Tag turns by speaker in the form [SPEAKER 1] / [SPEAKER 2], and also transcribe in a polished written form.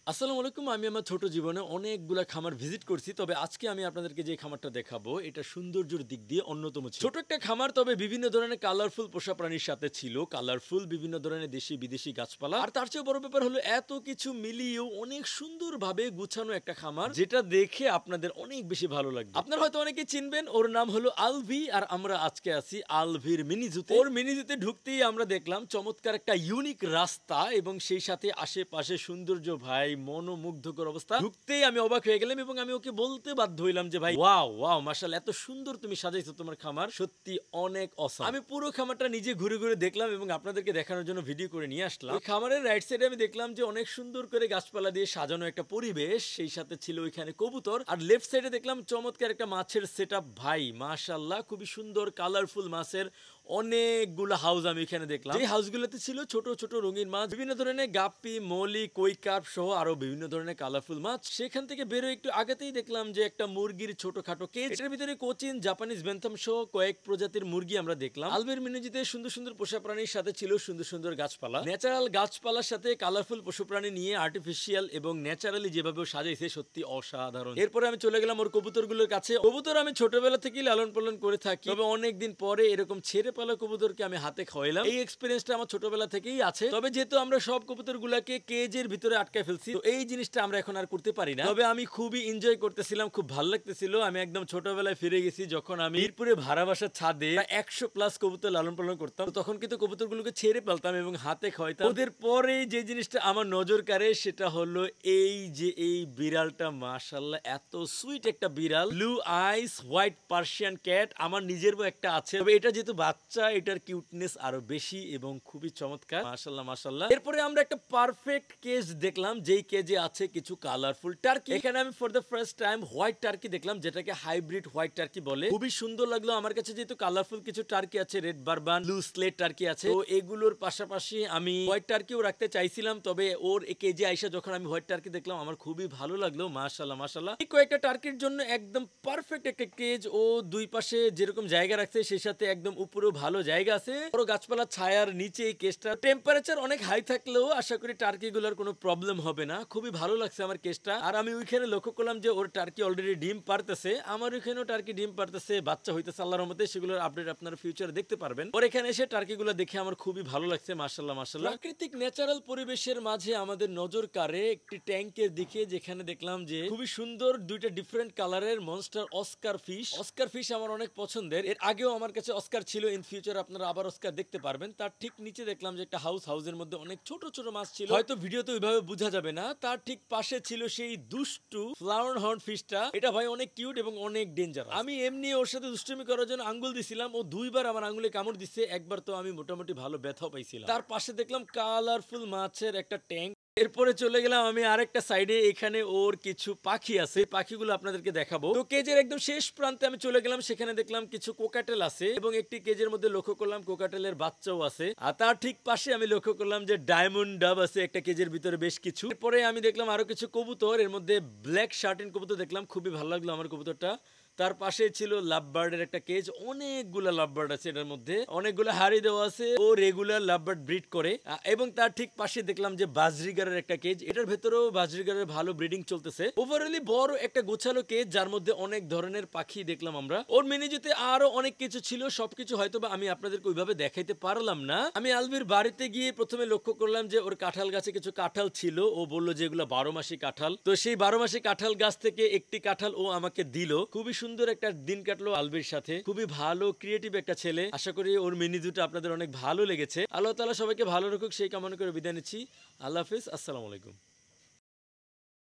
[SPEAKER 1] আসসালামু আলাইকুম। আমি আমার ছোট জীবনে অনেকগুলা খামার ভিজিট করছি। তবে আজকে আমি আপনাদেরকে যে খামারটা দেখাবো এটা সৌন্দর্যের দিক দিয়ে অন্যতম ছিল। ছোট একটা খামার, তবে বিভিন্ন ধরনের কালারফুল পোষা প্রাণীর সাথে ছিল। কালারফুল বিভিন্ন ধরনের দেশি বিদেশি গাছপালা। আর তার চেয়ে বড় ব্যাপার হলো এত কিছু মিলিয়েও অনেক সুন্দরভাবে গুছানো একটা খামার, যেটা দেখে আপনাদের অনেক বেশি ভালো লাগবে। আপনারা হয়তো অনেকে চিনবেন, ওর নাম হলো আলভি। আর আমরা আজকে আছি আলভির মিনিজুতে। ওর মিনিজুতে ঢুকতেই আমরা দেখলাম চমৎকার একটা ইউনিক রাস্তা এবং সেই সাথে আশেপাশে সৌন্দর্য। ভাই মনোমুগ্ধকর অবস্থা। ঢুকতেই আমি অবাক হয়ে গেলাম এবং আমি ওকে বলতে বাধ্য হইলাম যে ভাই ওয়াও ওয়াও মাশাআল্লাহ, এত সুন্দর তুমি সাজাইছো তোমার খামার, সত্যি অনেক অসাম। আমি পুরো খামারটা নিজে ঘুরে ঘুরে দেখলাম এবং আপনাদেরকে দেখানোর জন্য ভিডিও করে নিয়ে আসলাম। ওই খামারের রাইট সাইডে আমি দেখলাম যে অনেক সুন্দর করে গাছপালা দিয়ে সাজানো একটা পরিবেশ, সেই সাথে ছিল ওইখানে কবুতর। আর লেফট সাইডে দেখলাম চমৎকার একটা মাছের সেটআপ। ভাই মাশাআল্লাহ, খুবই সুন্দর কালারফুল মাছের অনেকগুলো হাউস আমি এখানে দেখলাম। এই হাউসগুলোতে ছিল ছোট ছোট রঙিন মাছ, বিভিন্ন ধরনের গাপ্পি, মলি, কই কার্প সহ আরো বিভিন্ন ধরনের কালারফুল মাছ। সেখান থেকে বেরো একটু আগেতেই দেখলাম যে একটা মুরগির ছোটখাটো কেজ, এটার ভিতরে কোচিন, জাপানিজ বেন্থাম সহ কয়েক প্রজাতির মুরগি আমরা দেখলাম। আলবের মিনুজিতে সুন্দর সুন্দর পোষা প্রাণীর সাথে ছিল সুন্দর সুন্দর গাছপালা। ন্যাচারাল গাছপালার সাথে কালারফুল পশু প্রাণী নিয়ে আর্টিফিশিয়াল এবং ন্যাচারালি যেভাবে সাজাইছে সত্যি অসাধারণ। এরপরে আমি চলে গেলাম ওর কবুতরগুলোর কাছে। কবুতর আমি ছোটবেলা থেকেই লালন পালন করে থাকি, তবে অনেকদিন পরে এরকম ছেড়ে পালা কবুতরকে আমি হাতে খাওয়াইলাম। এই এক্সপেরিয়েন্সটা আমার ছোটবেলা থেকেই আছে। তবে যেহেতু আমরা সব কবুতর গুলাকে কেজের ভিতরে আটকায় ফেলছি, তো এই জিনিসটা আমরা এখন আর করতে পারি না। তবে আমি খুবই এনজয় করতেছিলাম, খুব ভালো লাগতেছিল। আমি একদম ছোটবেলায় ফিরে গেছি, যখন আমি মিরপুরে ভাড়া বাসার ছাদে 100+ কবুতর লালন পালন করতাম। তখন কিন্তু কবুতরগুলোকে ছেড়ে ফেলতাম এবং হাতে খাওয়াইতাম। ওদের পরে যে জিনিসটা আমার নজর কাড়ে সেটা হলো এই যে এই বিড়ালটা, মাশাআল্লাহ এত সুইট একটা বিড়াল, ব্লু আইস হোয়াইট পার্সিয়ান ক্যাট। আমার নিজেরও একটা আছে, তবে এটা যেহেতু বাচ্চা, এটার কিউটনেস আরো বেশি এবং খুবই চমৎকার। মাশাআল্লাহ মাশাআল্লাহ। এরপরে আমরা একটা পারফেক্ট কেজ দেখলাম, যেই কেজে আছে কিছু কালারফুল টার্কি। এখানে আমি for the first time white turkey দেখলাম, যেটাকে হাইব্রিড হোয়াইট টার্কি বলে। খুবই সুন্দর লাগলো আমার কাছে। যেহেতু কালারফুল কিছু টার্কি আছে, red bourbon, blue slate turkey আছে, তো এগুলোর পাশাপাশি আমি হোয়াইট টার্কিও রাখতে চাইছিলাম। তবে ওর কেজে আইসা যখন আমি হোয়াইট টার্কি দেখলাম, আমার খুবই ভালো লাগলো। মাশাআল্লাহ মাশাআল্লাহ। এই কয়েকটা টার্কির জন্য একদম পারফেক্ট একটা কেজ। ও দুই পাশে যেরকম জায়গা রাখছে, সেই সাথে একদম উপরেও ভালো জায়গা আছে। বড় গাছপালা ছায়ার নিচে এই কেজটা। টেম্পারেচার অনেক হাই থাকলেও আশা করি টার্কি গুলোর কোনো প্রবলেম হবে না। খুবই ভালো লাগছে আমার কেজটা। আর আমি ওইখানে লক্ষ্য করলাম যে ওর টার্কি অলরেডি ডিম পারতেছে। আমার ওইখানেও টার্কি ডিম পারতেছে, বাচ্চা হইতেছে আল্লাহর রহমতে। সেগুলোর আপডেট আপনারা ফিউচারে দেখতে পারবেন। ওর এখানে এসে টার্কি গুলো দেখে আমার খুবই ভালো লাগছে। মাশাআল্লাহ মাশাআল্লাহ। প্রাকৃতিক ন্যাচারাল পরিবেশের মাঝে আমাদের নজর কাড়ে একটি ট্যাঙ্কের দিকে, যেখানে দেখলাম যে খুবই সুন্দর দুইটা ডিফারেন্ট কালারের monster Oscar fish. Oscar fish আমার অনেক পছন্দের। এর আগেও আমার কাছে অস্কার ছিল, ইন ফিউচার আপনারা আবার অস্কার দেখতে পারবেন। তার ঠিক নিচে দেখলাম যে একটা হাউসের মধ্যে অনেক ছোট ছোট মাছ ছিল, হয়তো ভিডিওতে ওইভাবে বোঝা যাবে না। তার ঠিক পাশে ছিল সেই দুষ্টু ফ্লাওয়ার হর্ন ফিশটা। এটা ভাই অনেক কিউট এবং অনেক ডেঞ্জারাস। আমি এমনি ওর সাথে দুষ্টুমি করার জন্য আঙ্গুল দিছিলাম, ও দুইবার আমার আঙ্গুলে কামড় দিচ্ছে। একবার তো আমি মোটামুটি ভালো ব্যথাও পাইছিলাম। তার পাশে দেখলাম কালারফুল মাছের একটা ট্যাঙ্ক। এরপরে চলে গেলাম আমি আরেকটা সাইডে, এখানে ওর কিছু পাখি আছে, পাখিগুলো আপনাদেরকে দেখাবো। তো কেজের একদম শেষ প্রান্তে আমি চলে গেলাম, সেখানে দেখলাম কিছু কোকাটেল আছে এবং একটি কেজের মধ্যে লক্ষ্য করলাম কোকাটেলের বাচ্চাও আছে। আর তার ঠিক পাশে আমি লক্ষ্য করলাম যে ডায়মন্ড ডাব আছে একটা কেজের ভিতরে বেশ কিছু। এরপরে আমি দেখলাম আরো কিছু কবুতর, এর মধ্যে ব্ল্যাক শার্টিন কবুতর দেখলাম, খুবই ভালো লাগলো আমার কবুতরটা। তার পাশে ছিল লাভবার্ডের একটা কেজ, অনেকগুলা লাভবার্ড আছে, এটার মধ্যে অনেকগুলো হাড়ি দেওয়া আছে। ও রেগুলার লাভবার্ড ব্রিড করে। এবং তার ঠিক পাশে দেখলাম যে বাজরিগারের একটা কেজ, এটার ভেতরেও বাজরিগারের ভালো ব্রিডিং চলতেছে। ওভারঅলি বড় একটা গোছালো কেজ, যার মধ্যে অনেক ধরনের পাখি দেখলাম আমরা। ওর মেনুতে আরো অনেক কিছু ছিল, সবকিছু হয়তো বা আমি আপনাদেরকে ওইভাবে দেখাইতে পারলাম না। আমি আলভির বাড়িতে গিয়ে প্রথমে লক্ষ্য করলাম যে ওর কাঁঠাল গাছে কিছু কাঁঠাল ছিল। ও বললো যে এগুলো 12 মাসি কাঁঠাল। তো সেই 12 মাসি কাঁঠাল গাছ থেকে একটি কাঁঠাল ও আমাকে দিল। খুবই সুন্দর একটা দিন কাটলো আলবির সাথে। খুবই ভালো ক্রিয়েটিভ একটা ছেলে। আশা করি ওর মিনি দুটো আপনাদের অনেক ভালো লেগেছে। আল্লাহ তাআলা সবাইকে ভালো রাখুক সেই কামনা করে বিদায় নিচ্ছি। আল্লাহ হাফেজ, আসসালামু আলাইকুম।